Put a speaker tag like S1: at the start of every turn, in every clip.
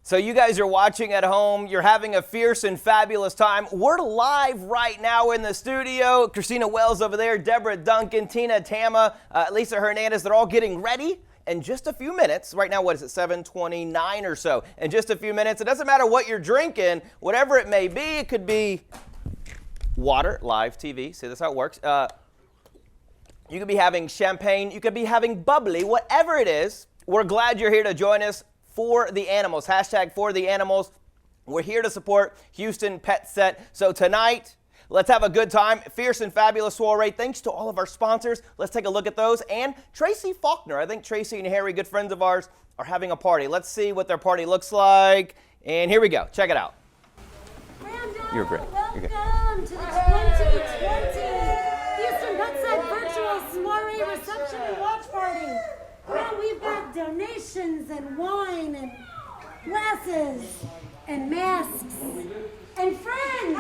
S1: So you guys are watching at home. You're having a fierce and fabulous time. We're live right now in the studio. Christina Wells over there, Deborah Duncan, Tina Tama, Lisa Hernandez. They're all getting ready in just a few minutes. Right now, what is it, 7:29 or so? In just a few minutes. It doesn't matter what you're drinking, whatever it may be. It could be water, live TV. See, that's how it works. You could be having champagne. You could be having bubbly. Whatever it is, we're glad you're here to join us. For the animals, hashtag for the animals. We're here to support Houston PetSet. So tonight, let's have a good time. Fierce and Fabulous Soiree. Thanks to all of our sponsors. Let's take a look at those. And Tracy Faulkner. I think Tracy and Harry, good friends of ours, are having a party. Let's see what their party looks like. And here we go. Check it out. You're great. You're good.
S2: Welcome to the 2020 Houston PetSet Virtual Soiree Reception and Watch Party. Well, we've got donations and wine and glasses and masks and friends.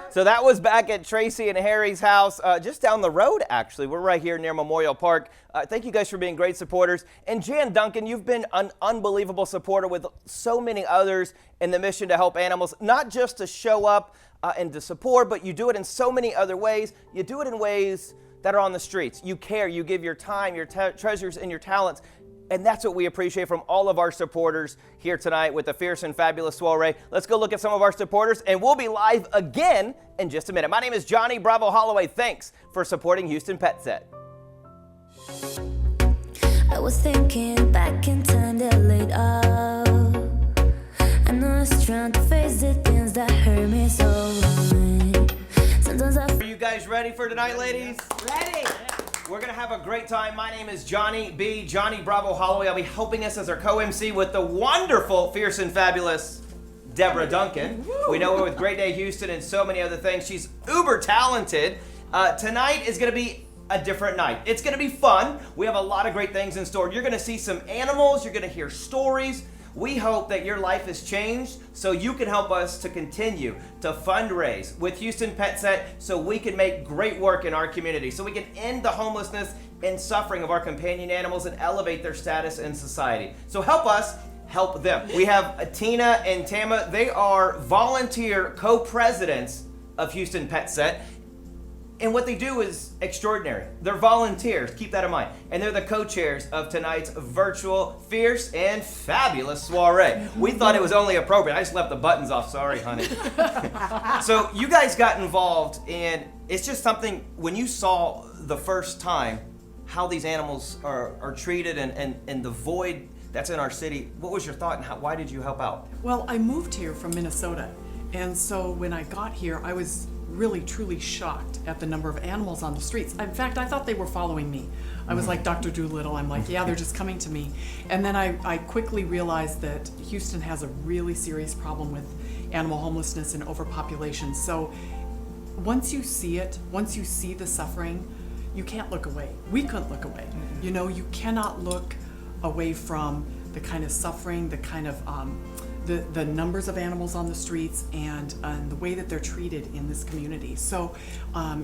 S1: So that was back at Tracy and Harry's house, just down the road, actually. We're right here near Memorial Park. Thank you guys for being great supporters. And Jan Duncan, you've been an unbelievable supporter with so many others in the mission to help animals, not just to show up and to support, but you do it in so many other ways. You do it in ways that are on the streets. You care, you give your time, your treasures, and your talents. And that's what we appreciate from all of our supporters here tonight with the Fierce and Fabulous Soiree. Let's go look at some of our supporters, and we'll be live again in just a minute. My name is Johnny Bravo Holloway. Thanks for supporting Houston PetSet.
S3: I was thinking back in time that laid up, and I was trying to face the things that hurt me so wrong. Sometimes
S1: Are you guys ready for tonight, ladies?
S2: Ready.
S1: We're going to have a great time. My name is Johnny Bravo Holloway. I'll be helping us as our co-MC with the wonderful, fierce, and fabulous Deborah Duncan. We know her with Great Day Houston and so many other things. She's uber talented. Tonight is going to be a different night. It's going to be fun. We have a lot of great things in store. You're going to see some animals. You're going to hear stories. We hope that your life has changed so you can help us to continue to fundraise with Houston PetSet so we can make great work in our community, so we can end the homelessness and suffering of our companion animals and elevate their status in society. So help us help them. We have Tina and Tama. They are volunteer co-presidents of Houston PetSet. And what they do is extraordinary. They're volunteers, keep that in mind. And they're the co-chairs of tonight's virtual Fierce and Fabulous Soiree. We thought it was only appropriate. I just left the buttons off, sorry, honey. So you guys got involved, and it's just something, when you saw the first time how these animals are treated and the void that's in our city, what was your thought and why did you help out?
S4: Well, I moved here from Minnesota, and so when I got here, I was really truly shocked at the number of animals on the streets. In fact, I thought they were following me. I was like Dr. Doolittle. I'm like, yeah, they're just coming to me. And then I quickly realized that Houston has a really serious problem with animal homelessness and overpopulation. So once you see it, once you see the suffering, you can't look away. We couldn't look away. You know, you cannot look away from the kind of suffering, the kind of the numbers of animals on the streets and the way that they're treated in this community. So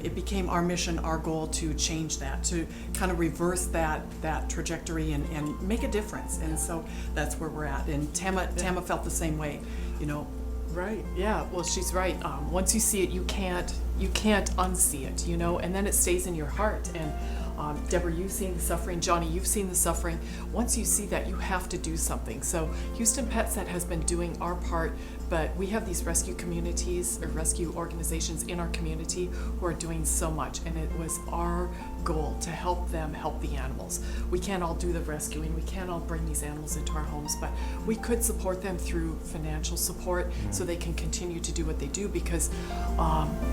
S4: it became our mission, our goal to change that, to kind of reverse that trajectory and make a difference. And so that's where we're at. And Tama felt the same way, you know. Right, yeah, well, she's right. Once you see it, you can't unsee it, you know, and then it stays in your heart. And Deborah, you've seen the suffering. Johnny, you've seen the suffering. Once you see that, you have to do something. So Houston PetSet has been doing our part, but we have these rescue communities or rescue organizations in our community who are doing so much, and it was our goal to help them help the animals. We can't all do the rescuing, we can't all bring these animals into our homes, but we could support them through financial support so they can continue to do what they do, because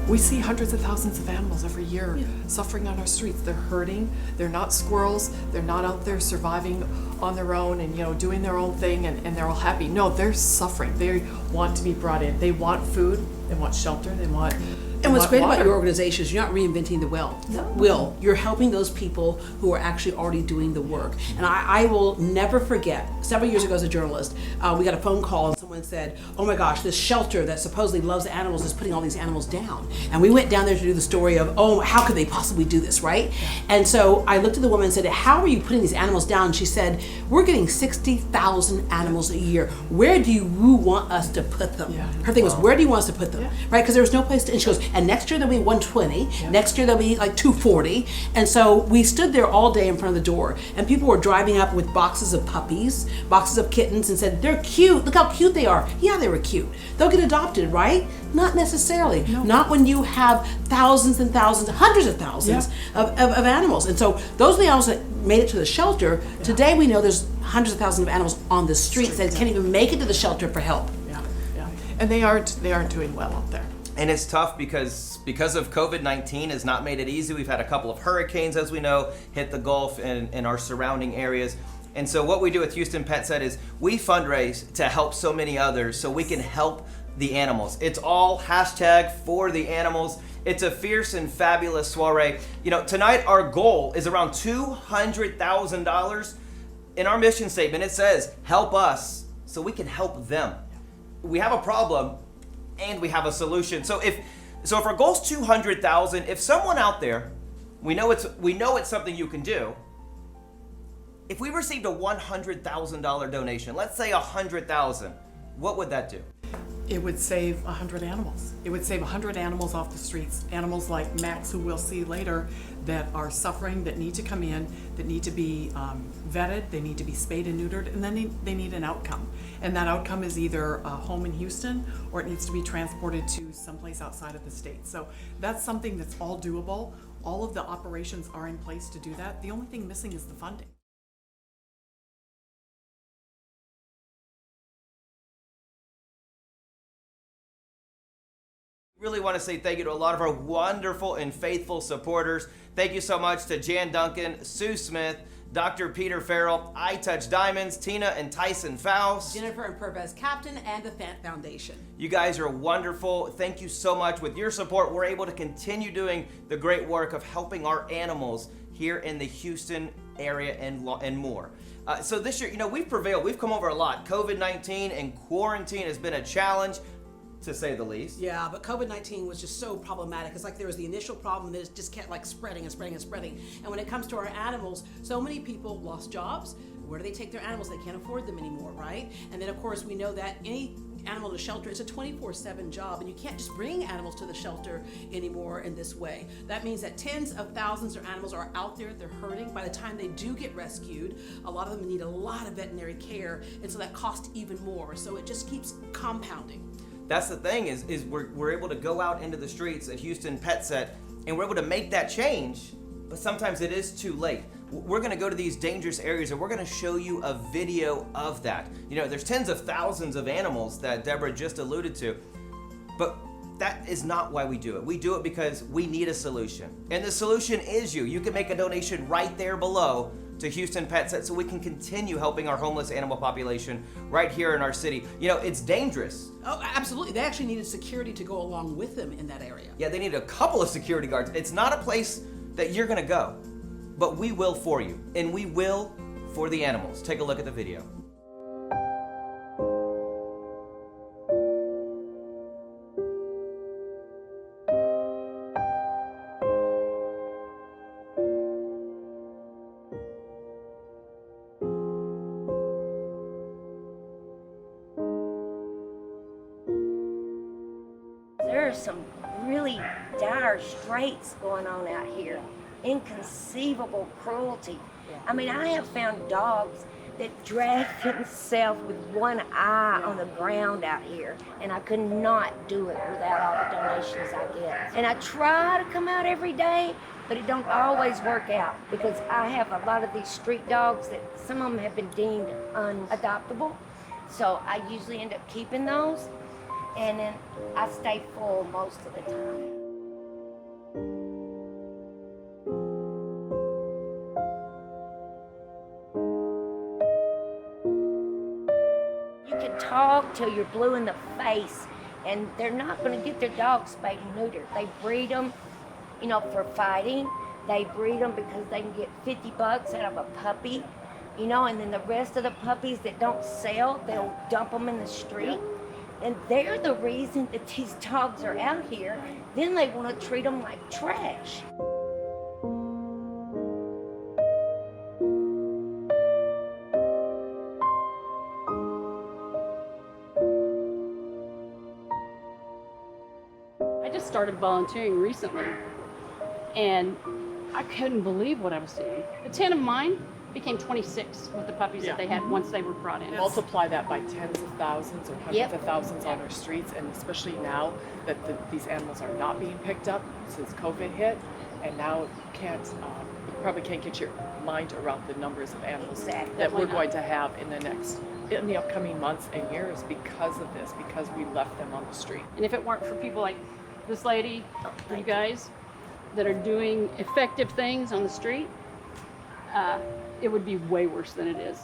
S4: we see hundreds of thousands of animals every year suffering on our streets. They're hurting, they're not squirrels, they're not out there surviving on their own and, you know, doing their own thing and they're all happy. No, they're suffering. They want to be brought in. They want food, they want shelter, they want
S5: And what's great about
S4: water.
S5: your organization is you're not reinventing the wheel. You're helping those people who are actually already doing the work. And I will never forget, several years ago as a journalist, we got a phone call and someone said, oh my gosh, this shelter that supposedly loves animals is putting all these animals down. And we went down there to do the story of, oh, how could they possibly do this, right? And so I looked at the woman and said, how are you putting these animals down? She said, we're getting 60,000 animals a year. Where do you want us to put them?
S4: Yeah.
S5: Her thing was, where do you want us to put them?
S4: Yeah.
S5: Right? Because there was no place to, and she goes, and next year there'll be 120, next year there'll be like 240. And so we stood there all day in front of the door, and people were driving up with boxes of puppies, boxes of kittens, and said, they're cute, look how cute they are. Yeah, they were cute. They'll get adopted, right? Not necessarily.
S4: No.
S5: Not when you have thousands and thousands, hundreds of thousands of animals. And so those are the animals that made it to the shelter. Today we know there's hundreds of thousands of animals on the streets that can't even make it to the shelter for help.
S4: Yeah. And they aren't doing well out there.
S1: And it's tough because of COVID-19 has not made it easy. We've had a couple of hurricanes, as we know, hit the Gulf and our surrounding areas. And so what we do with Houston PetSet is we fundraise to help so many others so we can help the animals. It's all hashtag for the animals. It's a fierce and fabulous soiree. You know, tonight our goal is around $200,000. In our mission statement, it says, help us so we can help them. We have a problem and we have a solution. So if our goal's 200,000, if someone out there, we know it's something you can do. If we received a $100,000 donation, let's say 100,000, what would that do?
S4: It would save 100 animals. It would save 100 animals off the streets. Animals like Max, who we'll see later, that are suffering, that need to come in, that need to be vetted, they need to be spayed and neutered, and then they need an outcome. And that outcome is either a home in Houston or it needs to be transported to someplace outside of the state. So that's something that's all doable. All of the operations are in place to do that. The only thing missing is the funding.
S1: Really want to say thank you to a lot of our wonderful and faithful supporters. Thank you so much to Jan Duncan, Sue Smith, Dr. Peter Farrell, I Touch Diamonds, Tina and Tyson Faust,
S5: Jennifer and Purpose Captain, and the Fant Foundation.
S1: You guys are wonderful. Thank you so much. With your support, we're able to continue doing the great work of helping our animals here in the Houston area and more. So this year, you know, we've prevailed. We've come over a lot. COVID-19 and quarantine has been a challenge, to say the least.
S5: Yeah, but COVID-19 was just so problematic. It's like there was the initial problem that it just kept like spreading and spreading and spreading. And when it comes to our animals, so many people lost jobs. Where do they take their animals? They can't afford them anymore, right? And then of course we know that any animal in a shelter, it's a 24/7 job, and you can't just bring animals to the shelter anymore in this way. That means that tens of thousands of animals are out there, they're hurting. By the time they do get rescued, a lot of them need a lot of veterinary care, and so that costs even more. So it just keeps compounding.
S1: That's the thing is we're able to go out into the streets at Houston PetSet and we're able to make that change, but sometimes it is too late. We're going to go to these dangerous areas and we're going to show you a video of that. You know, there's tens of thousands of animals that Deborah just alluded to, but that is not why we do it. We do it because we need a solution. And the solution is you. You can make a donation right there below to Houston PetSet so we can continue helping our homeless animal population right here in our city. You know, it's dangerous.
S5: Oh, absolutely. They actually needed security to go along with them in that area.
S1: Yeah, they need a couple of security guards. It's not a place that you're gonna go, but we will for you, and we will for the animals. Take a look at the video.
S6: There are some really dire straits going on out here. Inconceivable cruelty. I mean, I have found dogs that drag themselves with one eye on the ground out here, and I could not do it without all the donations I get. And I try to come out every day, but it don't always work out because I have a lot of these street dogs that some of them have been deemed unadoptable. So I usually end up keeping those, and then I stay full most of the time. You can talk till you're blue in the face. and they're not going to get their dogs spayed and neutered. They breed them, you know, for fighting. They breed them because they can get $50 out of a puppy, you know, and then the rest of the puppies that don't sell, they'll dump them in the street. And they're the reason that these dogs are out here. Then they want to treat them like trash.
S7: I just started volunteering recently, and I couldn't believe what I was seeing. The 10 of mine became 26 with the puppies that they had once they were brought in.
S4: Multiply that by tens of thousands or hundreds of thousands on our streets, and especially now that these animals are not being picked up since COVID hit, and now you probably can't get your mind around the numbers of animals that we're going to have in the upcoming months and years because of this, because we left them on the street.
S7: And if it weren't for people like this lady, you guys, that are doing effective things on the street, it would be way worse than it is.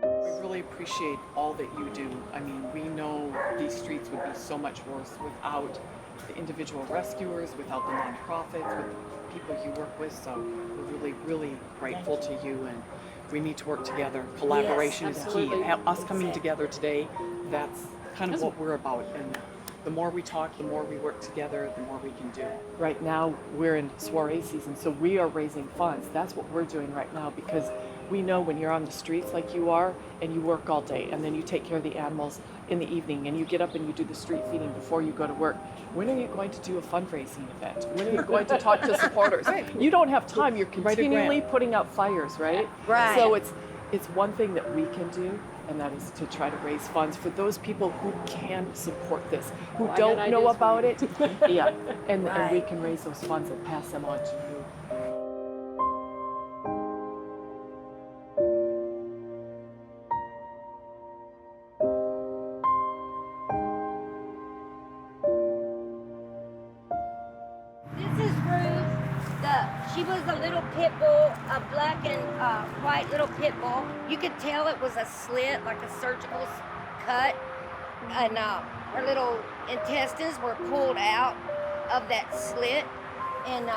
S4: We really appreciate all that you do. I mean, we know these streets would be so much worse without the individual rescuers, without the nonprofits, with the people you work with. So we're really, really grateful to you, and we need to work together. Collaboration is key. And us coming together today, that's kind of what we're about. And the more we talk, the more we work together, the more we can do. Right now, we're in soiree season, so we are raising funds. That's what we're doing right now, because we know when you're on the streets like you are, and you work all day, and then you take care of the animals in the evening, and you get up and you do the street feeding before you go to work. When are you going to do a fundraising event? When are you going to talk to supporters? You don't have time. You're continually putting out fires, right?
S6: Right.
S4: So it's one thing that we can do, and that is to try to raise funds for those people who can support this, who don't know about it. Yeah, and we can raise those funds and pass them on to you.
S6: This is Ruth. She was a little pit bull, a black and white little pit bull. You could tell it was a slit, like a surgical cut, and her little intestines were pulled out of that slit, and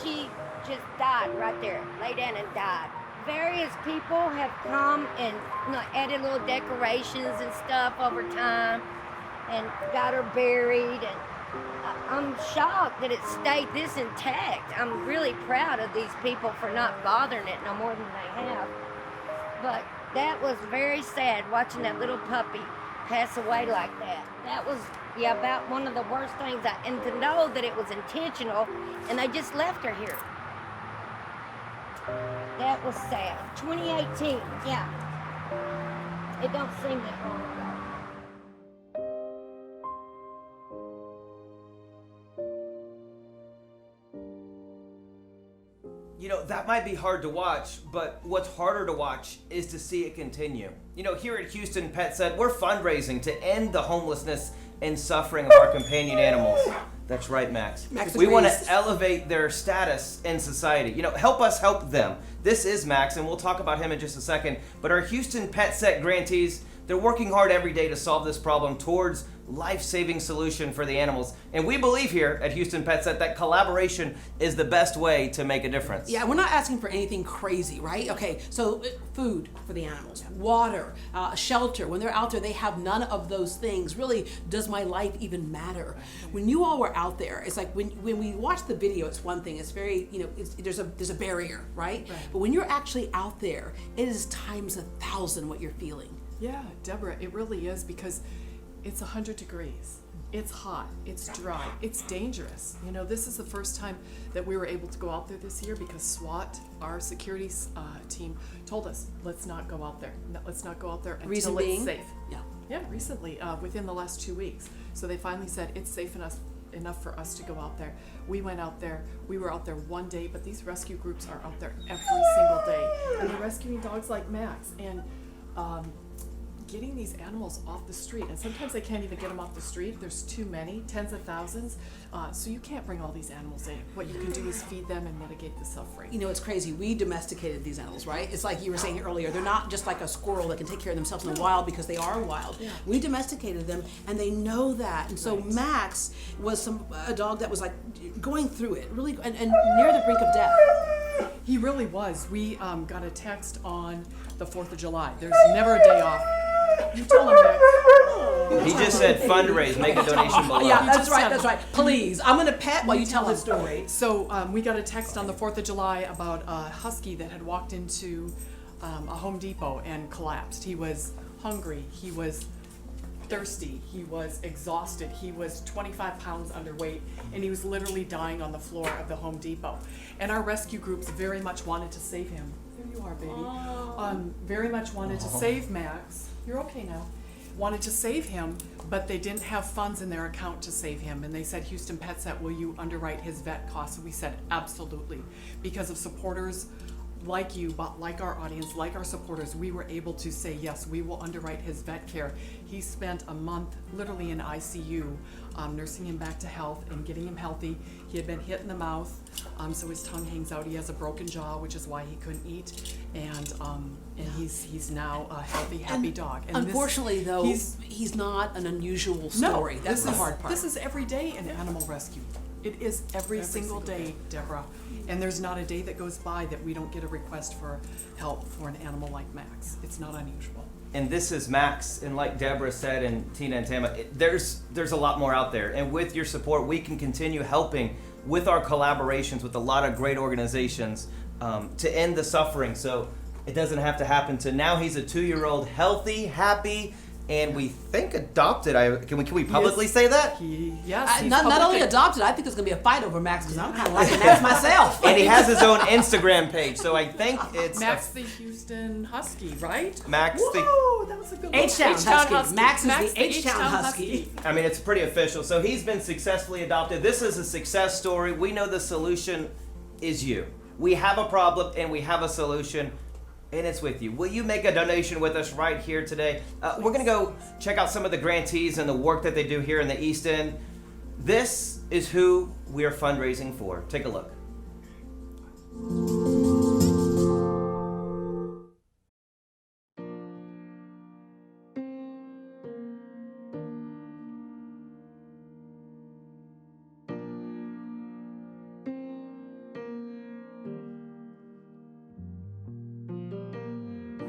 S6: she just died right there, lay down and died. Various people have come and added little decorations and stuff over time, and got her buried, and I'm shocked that it stayed this intact. I'm really proud of these people for not bothering it no more than they have. But that was very sad, watching that little puppy pass away like that. That was, about one of the worst things. And to know that it was intentional, and they just left her here. That was sad. 2018, yeah. It don't seem that long ago.
S1: You know, that might be hard to watch, but what's harder to watch is to see it continue. You know, here at Houston PetSet, we're fundraising to end the homelessness and suffering of our companion animals. That's right, Max. We want to elevate their status in society. You know, help us help them. This is Max, and we'll talk about him in just a second. But our Houston PetSet grantees, they're working hard every day to solve this problem towards life-saving solution for the animals. And we believe here at Houston PetSet that collaboration is the best way to make a difference.
S5: Yeah, we're not asking for anything crazy, right? Okay, so food for the animals, water, shelter. When they're out there, they have none of those things. Really, does my life even matter? When you all were out there, it's like when we watch the video, it's one thing. It's very, there's a barrier, right? But when you're actually out there, it is times 1,000 what you're feeling.
S4: Yeah, Deborah, it really is, because it's 100 degrees. It's hot, it's dry, it's dangerous. You know, this is the first time that we were able to go out there this year because SWAT, our security team, told us, let's not go out there. Let's not go out there until it's safe. Yeah, recently, within the last 2 weeks. So they finally said it's safe enough for us to go out there. We went out there. We were out there one day, but these rescue groups are out there every single day. And they're rescuing dogs like Max and getting these animals off the street, and sometimes they can't even get them off the street. There's too many, tens of thousands, so you can't bring all these animals in. What you can do is feed them and mitigate the suffering.
S5: You know, it's crazy. We domesticated these animals, right? It's like you were saying earlier. They're not just like a squirrel that can take care of themselves in the wild because they are wild.
S4: Yeah.
S5: We domesticated them, and they know that. And so Max was a dog that was like going through it, really, and near the brink of death.
S4: He really was. We got a text on the 4th of July. There's never a day off. You tell him, Max.
S1: He just said fundraise, make a donation below.
S5: Yeah, that's
S4: just
S5: right,
S4: had-
S5: that's right. Please, I'm gonna pet while you tell the story.
S4: So we got a text on the 4th of July about a husky that had walked into a Home Depot and collapsed. He was hungry, he was thirsty, he was exhausted, he was 25 pounds underweight, and he was literally dying on the floor of the Home Depot. And our rescue groups very much wanted to save him. There you are, baby. Very much wanted to save Max. You're okay now. Wanted to save him, but they didn't have funds in their account to save him. And they said, Houston PetSet, will you underwrite his vet costs? And we said, absolutely. Because of supporters like you, but like our audience, like our supporters, we were able to say, yes, we will underwrite his vet care. He spent a month literally in ICU, nursing him back to health and getting him healthy. He had been hit in the mouth, so his tongue hangs out. He has a broken jaw, which is why he couldn't eat. And he's now a healthy, happy dog. And
S5: unfortunately, though, he's not an unusual story. That's the hard part.
S4: This is every day in animal rescue. It is every single day, Deborah. And there's not a day that goes by that we don't get a request for help for an animal like Max. It's not unusual.
S1: And this is Max, and like Deborah said, and Tina and Tama, there's a lot more out there. And with your support, we can continue helping with our collaborations with a lot of great organizations to end the suffering. So it doesn't have to happen to now. He's a 2-year-old, healthy, happy, and we think adopted. Can we publicly say that?
S4: Yes. He's
S5: Not only adopted, I think there's going to be a fight over Max because I'm kind of liking Max myself.
S1: And he has his own Instagram page, so I think it's
S4: Max the Houston Husky, right?
S1: Max the.
S4: Whoa, that was a good one.
S5: H-Town Husky. Max is the H-Town Husky.
S1: I mean, it's pretty official. So he's been successfully adopted. This is a success story. We know the solution is you. We have a problem and we have a solution, and it's with you. Will you make a donation with us right here today? We're going to go check out some of the grantees and the work that they do here in the East End. This is who we are fundraising for. Take a look.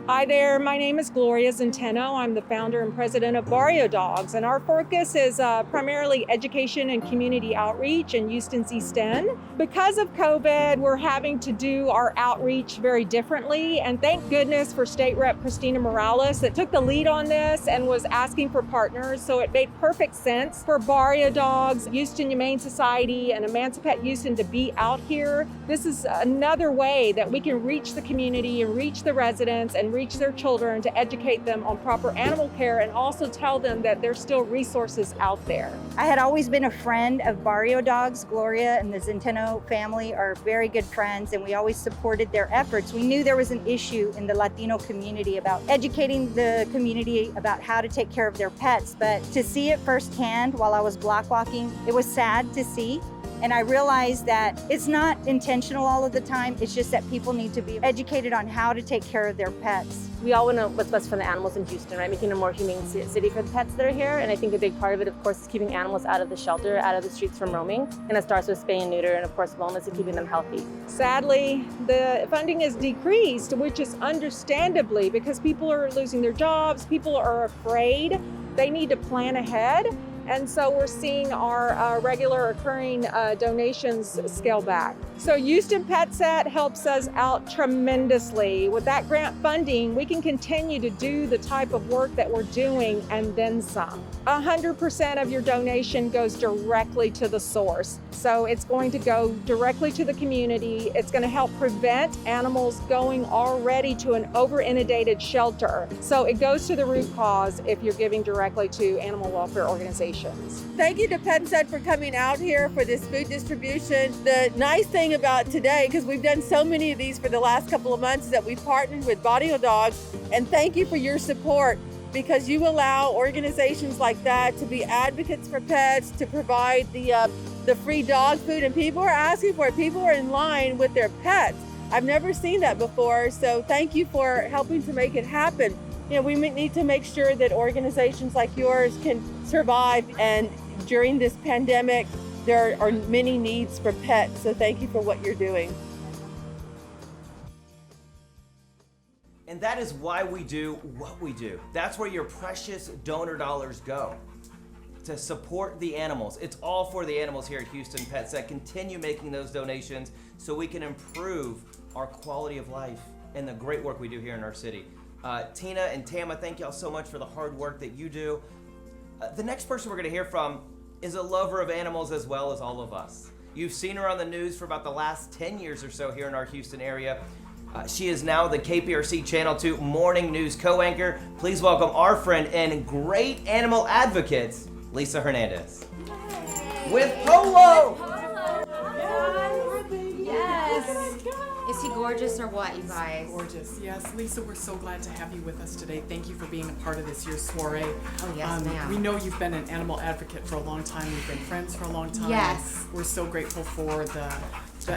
S8: Hi there, my name is Gloria Centeno. I'm the founder and president of Barrio Dogs, and our focus is primarily education and community outreach in Houston's East End. Because of COVID, we're having to do our outreach very differently, and thank goodness for State Rep Christina Morales that took the lead on this and was asking for partners, so it made perfect sense for Barrio Dogs, Houston Humane Society, and Emancipate Houston to be out here. This is another way that we can reach the community and reach the residents and reach their children to educate them on proper animal care and also tell them that there's still resources out there.
S9: I had always been a friend of Barrio Dogs. Gloria and the Centeno family are very good friends, and we always supported their efforts. We knew there was an issue in the Latino community about educating the community about how to take care of their pets, but to see it firsthand while I was block walking, it was sad to see. And I realized that it's not intentional all of the time. It's just that people need to be educated on how to take care of their pets.
S10: We all want to know what's best for the animals in Houston, right? Making a more humane city for the pets that are here. And I think a big part of it, of course, is keeping animals out of the shelter, out of the streets from roaming. And it starts with spay and neuter and, of course, wellness and keeping them healthy.
S8: Sadly, the funding is decreased, which is understandably because people are losing their jobs, people are afraid, they need to plan ahead. And so we're seeing our regular occurring donations scale back. So Houston PetSet helps us out tremendously. With that grant funding, we can continue to do the type of work that we're doing and then some. 100% of your donation goes directly to the source. So it's going to go directly to the community. It's going to help prevent animals going already to an over-inundated shelter. So it goes to the root cause if you're giving directly to animal welfare organizations.
S11: Thank you to PetSet for coming out here for this food distribution. The nice thing about today, because we've done so many of these for the last couple of months, is that we've partnered with Barrio Dogs, and thank you for your support. because you allow organizations like that to be advocates for pets, to provide the free dog food, and people are asking for it. People are in line with their pets. I've never seen that before, so thank you for helping to make it happen. You know, we need to make sure that organizations like yours can survive, and during this pandemic, there are many needs for pets, so thank you for what you're doing.
S1: And that is why we do what we do. That's where your precious donor dollars go, to support the animals. It's all for the animals here at Houston PetSet. Continue making those donations so we can improve our quality of life and the great work we do here in our city. Tina and Tama, thank y'all so much for the hard work that you do. The next person we're gonna hear from is a lover of animals as well as all of us. You've seen her on the news for about the last 10 years or so here in our Houston area. She is now the KPRC Channel 2 Morning News co-anchor. Please welcome our friend and great animal advocate, Lisa Hernandez. With Polo!
S12: Yes! Is he gorgeous or what, you guys?
S4: Gorgeous, yes. Lisa, we're so glad to have you with us today. Thank you for being a part of this year's soiree.
S12: Oh, yes, ma'am.
S4: We know you've been an animal advocate for a long time. We've been friends for a long time.
S12: Yes.
S4: We're so grateful for the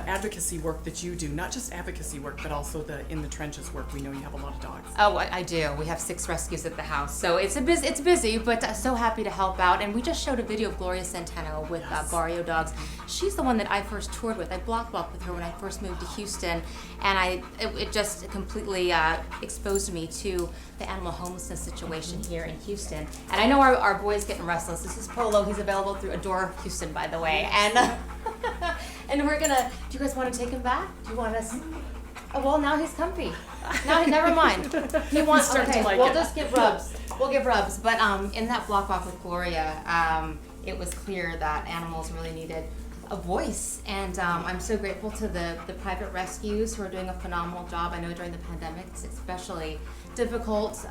S4: advocacy work that you do, not just advocacy work, but also the in the trenches work. We know you have a lot of dogs.
S12: Oh, I do. We have 6 rescues at the house, so it's busy, but so happy to help out. And we just showed a video of Gloria Centeno with Barrio Dogs. She's the one that I first toured with. I block walked with her when I first moved to Houston, and it just completely exposed me to the animal homelessness situation here in Houston. And I know our boy's getting restless. This is Polo. He's available through Adore Houston, by the way. And and we're gonna. Do you guys want to take him back? Do you want us? Oh well, now he's comfy. Now never mind. He wants. Okay, we'll just give rubs. We'll give rubs. But in that block walk with Gloria, it was clear that animals really needed a voice, and I'm so grateful to the private rescues who are doing a phenomenal job. I know during the pandemic it's especially difficult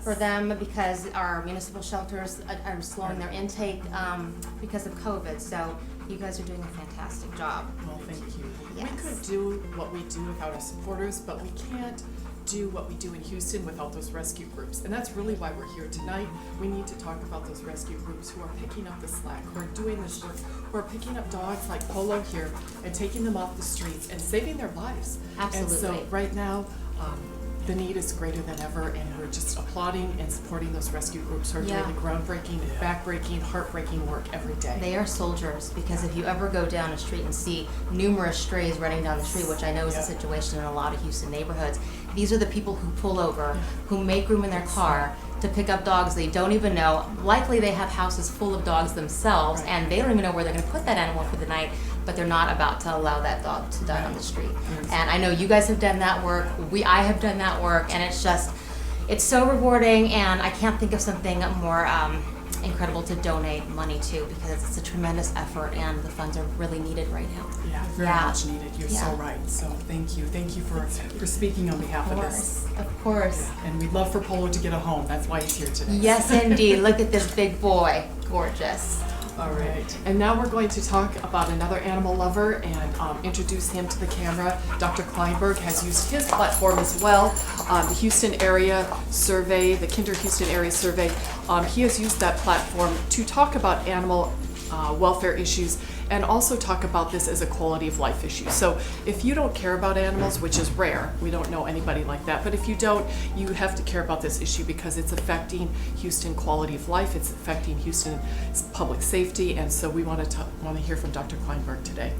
S12: for them because our municipal shelters are slowing their intake because of COVID. So you guys are doing a fantastic job.
S4: Well, thank you.
S12: Yes.
S4: We could do what we do without our supporters, but we can't do what we do in Houston without those rescue groups. And that's really why we're here tonight. We need to talk about those rescue groups who are picking up the slack, who are doing this work, who are picking up dogs like Polo here and taking them off the streets and saving their lives.
S12: Absolutely.
S4: And so right now, the need is greater than ever, and we're just applauding and supporting those rescue groups who are doing the groundbreaking, backbreaking, heartbreaking work every day.
S12: They are soldiers, because if you ever go down a street and see numerous strays running down the street, which I know is a situation in a lot of Houston neighborhoods, these are the people who pull over, who make room in their car to pick up dogs they don't even know. Likely they have houses full of dogs themselves, and they don't even know where they're going to put that animal for the night, but they're not about to allow that dog to die on the street. And I know you guys have done that work. I have done that work, and it's so rewarding, and I can't think of something more incredible to donate money to, because it's a tremendous effort, and the funds are really needed right now.
S4: Yeah, very much needed. You're so right. So thank you. Thank you for speaking on behalf of this.
S12: Of course.
S4: And we'd love for Polo to get a home. That's why he's here today.
S12: Yes, indeed. Look at this big boy. Gorgeous.
S4: All right. And now we're going to talk about another animal lover and introduce him to the camera. Dr. Kleinberg has used his platform as well. The Houston area survey, the Kinder Houston area survey, he has used that platform to talk about animal welfare issues and also talk about this as a quality of life issue. So if you don't care about animals, which is rare, we don't know anybody like that, but if you don't, you have to care about this issue because it's affecting Houston quality of life, it's affecting Houston public safety, and so we want to hear from Dr. Kleinberg today.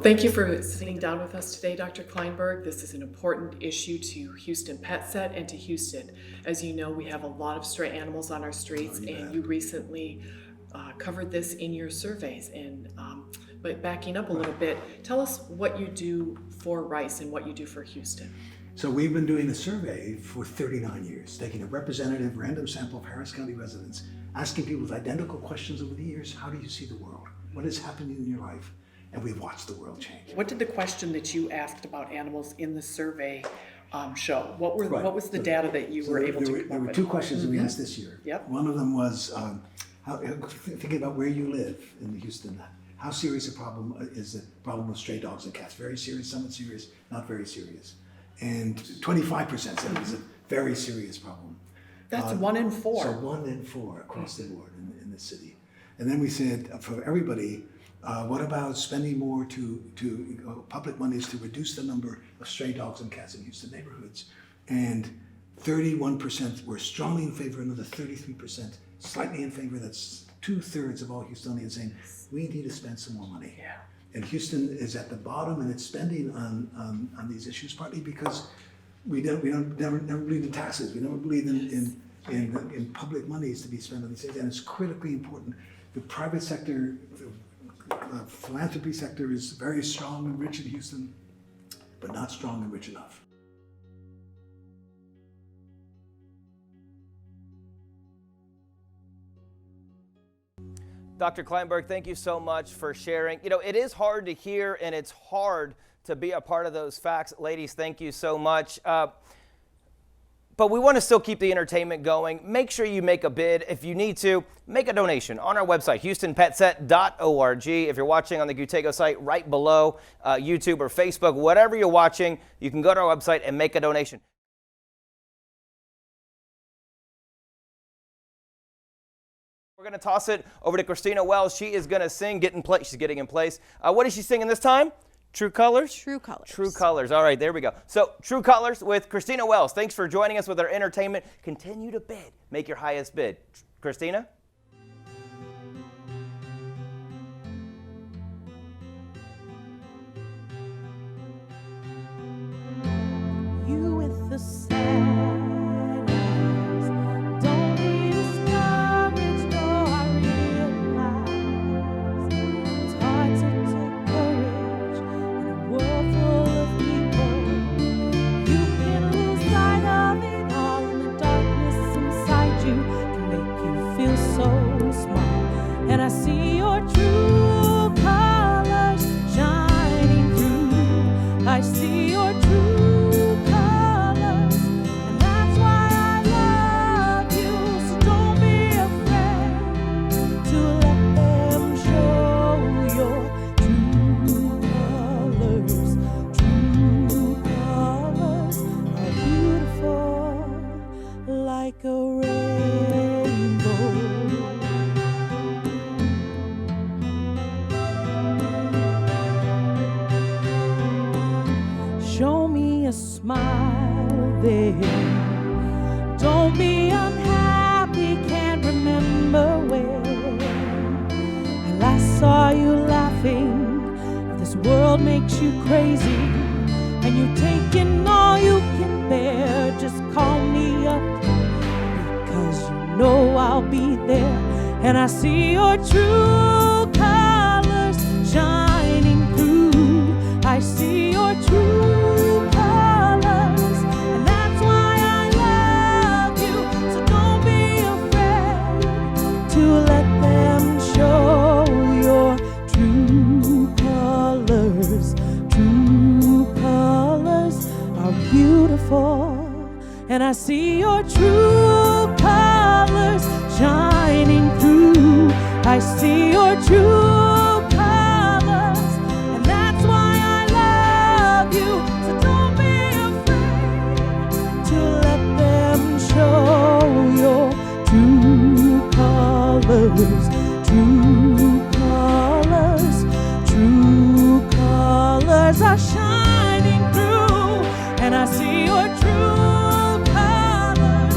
S4: Thank you for sitting down with us today, Dr. Kleinberg. This is an important issue to Houston PetSet and to Houston. As you know, we have a lot of stray animals on our streets, and you recently covered this in your surveys. And but backing up a little bit, tell us what you do for Rice and what you do for Houston.
S13: So we've been doing a survey for 39 years, taking a representative random sample of Harris County residents, asking people with identical questions over the years: how do you see the world? What is happening in your life? And we've watched the world change.
S4: What did the question that you asked about animals in the survey show? What was the data that you were able to come up with?
S13: There were two questions that we asked this year.
S4: Yep.
S13: One of them was thinking about where you live in Houston. How serious a problem is the problem with stray dogs and cats? Very serious, somewhat serious, not very serious. and 25% said it was a very serious problem.
S4: That's 1 in 4.
S13: So 1 in 4 across the board in the city. And then we said, for everybody, what about spending more to public monies to reduce the number of stray dogs and cats in Houston neighborhoods? And 31% were strongly in favor, another 33% slightly in favor. That's 2/3 of all Houstonians saying, we need to spend some more money.
S4: Yeah.
S13: And Houston is at the bottom in its spending on these issues, partly because we never believe in taxes. We never believe in public monies to be spent on these things, and it's critically important. The private sector, the philanthropy sector is very strong and rich in Houston, but not strong and rich enough.
S1: Dr. Kleinberg, thank you so much for sharing. You know, it is hard to hear, and it's hard to be a part of those facts. Ladies, thank you so much. But we want to still keep the entertainment going. Make sure you make a bid. If you need to, make a donation on our website, HoustonPetSet.org. If you're watching on the Gutego site, right below YouTube or Facebook, whatever you're watching, you can go to our website and make a donation. We're going to toss it over to Christina Wells. She is going to sing, she's getting in place. What is she singing this time? True Colors?
S14: True Colors.
S1: True Colors. All right, there we go. So, True Colors with Christina Wells. Thanks for joining us with our entertainment. Continue to bid. Make your highest bid. Christina?
S15: You with the sad eyes, don't be discouraged, though I realize it's hard to take courage in a world full of people. You can lose sight of it all, and the darkness inside you can make you feel so small. And I see your true colors shining through. I see your true colors, and that's why I love you. So don't be afraid to let them show your true colors. True colors are beautiful like a rainbow. Show me a smile there. Don't be unhappy, can't remember when I last saw you laughing. If this world makes you crazy and you're taking all you can bear, just call me up, because you know I'll be there. And I see your true colors shining through. I see your true colors, and that's why I love you. So don't be afraid to let them show your true colors. True colors are beautiful, and I see your true colors shining through. I see your true colors, and that's why I love you. So don't be afraid to let them show your true colors. True colors, true colors are shining through, and I see your true colors,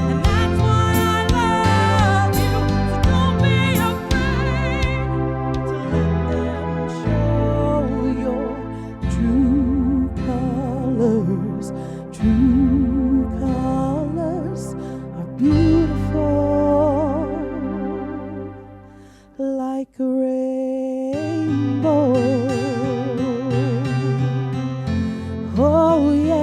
S15: and that's why I love you. So don't be afraid to let them show your true colors. True colors are beautiful like a rainbow. Oh yeah.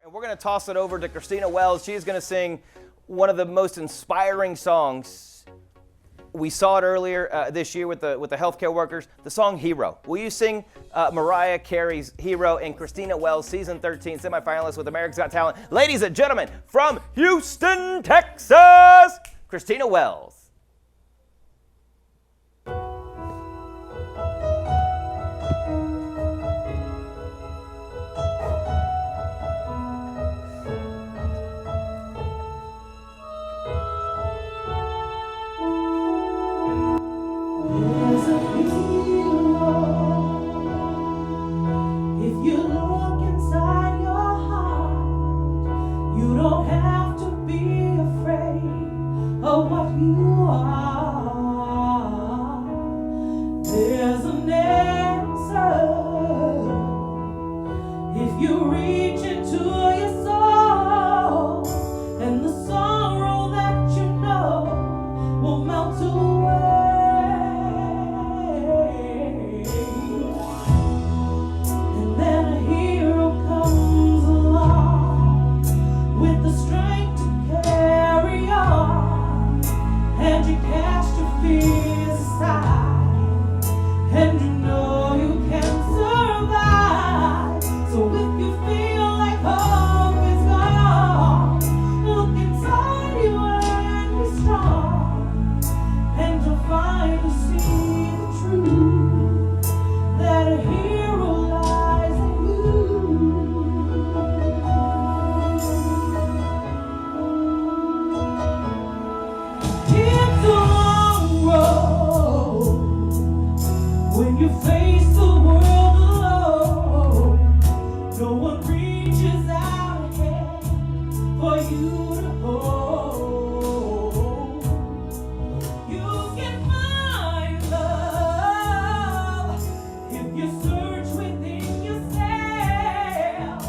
S1: And we're going to toss it over to Christina Wells. She is going to sing one of the most inspiring songs. We saw it earlier this year with the healthcare workers, the song Hero. Will you sing Mariah Carey's Hero in Christina Wells, Season 13, semifinalist with America's Got Talent. Ladies and gentlemen, from Houston, Texas, Christina Wells.
S15: If you look inside your heart, you don't have to be afraid of what you are. There's an answer if you reach into your soul, and the sorrow that you know will melt away. And then a hero comes along with the strength to carry on, and you cast your fears aside, and you know you can survive. So if you feel like hope is gone, look inside you and be strong, and you'll find you see the truth, that a hero lies in you. It's a long road when you face the world alone. No one reaches out a hand for you to hold. You can find love if you search within yourself,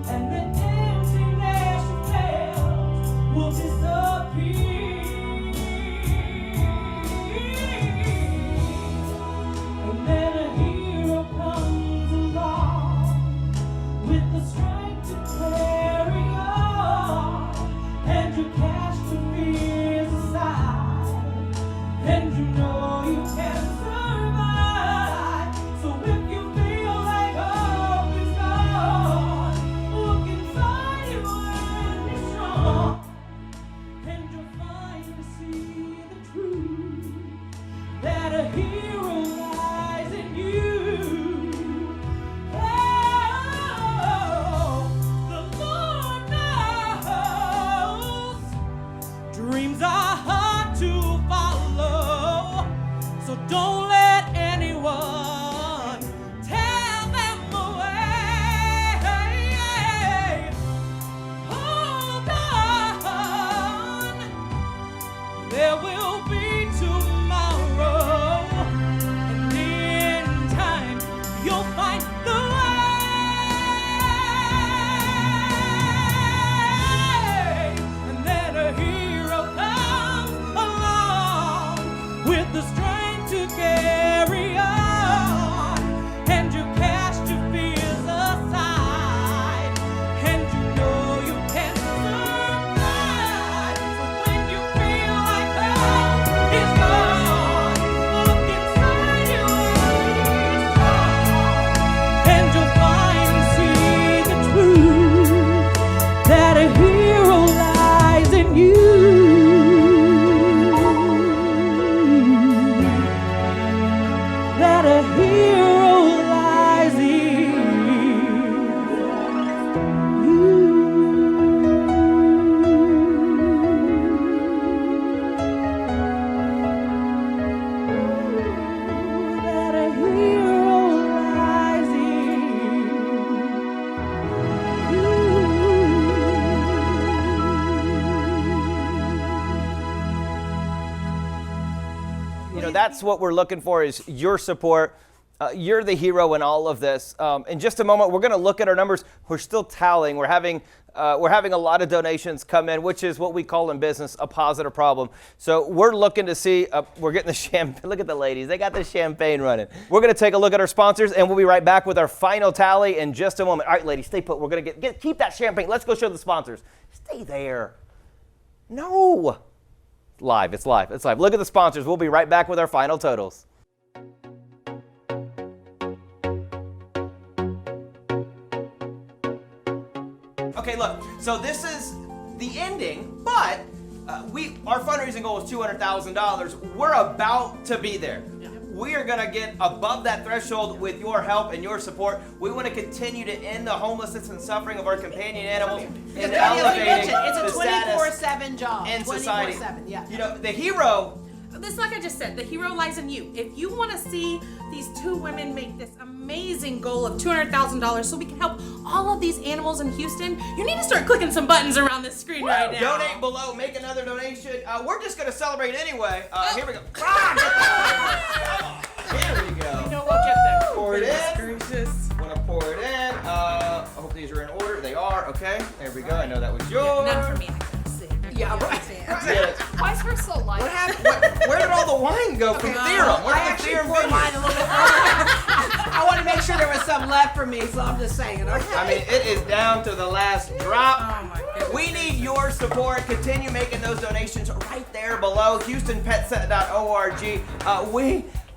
S15: and the emptiness you felt will disappear. And then a hero comes along with the strength to carry on, and you cast your fears aside, and you know you can survive. So if you feel like hope is gone, look inside you and be strong, and you'll find to see the truth, that a hero lies in you. Oh, the Lord knows dreams are hard to follow, so don't let anyone tell them away. Hold on, there will be tomorrow, and in time you'll find the way. And then a hero comes along with the strength to carry on, and you cast your fears aside, and you know you can survive. So when you feel like hope is gone, look inside you and be strong, and you'll finally see the truth, that a hero lies in you. That a hero lies in you. That a hero lies
S1: You know, that's what we're looking for, is your support. You're the hero in all of this. In just a moment, we're going to look at our numbers. We're still tallying. We're having a lot of donations come in, which is what we call in business a positive problem. So we're looking to see, we're getting the champagne. Look at the ladies. They got the champagne running. We're going to take a look at our sponsors, and we'll be right back with our final tally in just a moment. All right, ladies, stay put. We're going to keep that champagne. Let's go show the sponsors. Stay there. No. Live. It's live. It's live. Look at the sponsors. We'll be right back with our final totals. Okay, look. So this is the ending, but Our fundraising goal is $200,000. We're about to be there. We are gonna get above that threshold with your help and your support. We want to continue to end the homelessness and suffering of our companion animals and elevating
S5: it's a
S1: the status
S5: 24/7 job.
S1: in society.
S5: 24/7, yeah.
S1: You know, the hero.
S14: This, like I just said, the hero lies in you. If you want to see these two women make this amazing goal of $200,000 so we can help all of these animals in Houston, you need to start clicking some buttons around this screen right now.
S1: Donate below, make another donation. We're just gonna celebrate anyway. Here we go. Here we go.
S4: You know what? Get that.
S1: Pour it in.
S4: Gracious.
S1: Wanna pour it in. I hope these are in order. They are. Okay. There we go. I know that was yours.
S14: None for me. I couldn't see.
S5: Yeah, right.
S14: Why is hers so light?
S1: What happened? Where did all the wine go from Theorem? Where
S5: I
S1: did the
S5: actually
S1: Theorem
S5: poured
S1: vineyard?
S5: mine a little bit earlier. I want to make sure there was some left for me, so I'm just saying, okay?
S1: I mean, it is down to the last drop.
S14: Oh my goodness.
S1: We need your support. Continue making those donations right there below. HoustonPetSet.org.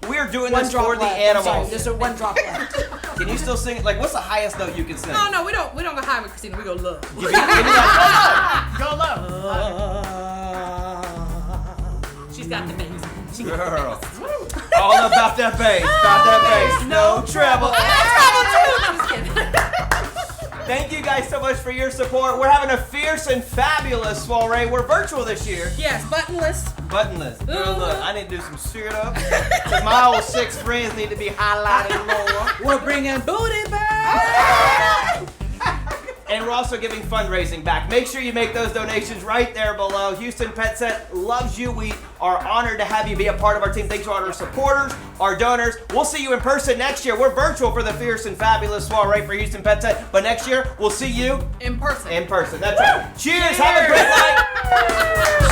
S1: We're doing
S5: One
S1: this
S5: drop
S1: for the
S5: left. I'm
S1: animals.
S5: sorry, there's a one drop left.
S1: Can you still sing it? Like, what's the highest note you can sing?
S14: No, we don't go high with Christina. We go low.
S1: Give me that.
S14: Go low. She's got the bass.
S1: Girl. All about that bass. About that bass. No treble.
S14: I'm just kidding.
S1: Thank you guys so much for your support. We're having a fierce and fabulous soiree. We're virtual this year.
S14: Yes, buttonless.
S1: Buttonless. Girl, look, I need to do some sit-ups. Because my old 6 friends need to be highlighted more.
S5: We're bringing booty back.
S1: And we're also giving fundraising back. Make sure you make those donations right there below. Houston PetSet loves you. We are honored to have you be a part of our team. Thanks to our supporters, our donors. We'll see you in person next year. We're virtual for the Fierce and Fabulous Soiree for Houston PetSet. But next year, we'll see you
S14: In person.
S1: in person. That's right. Cheers. Have a great night.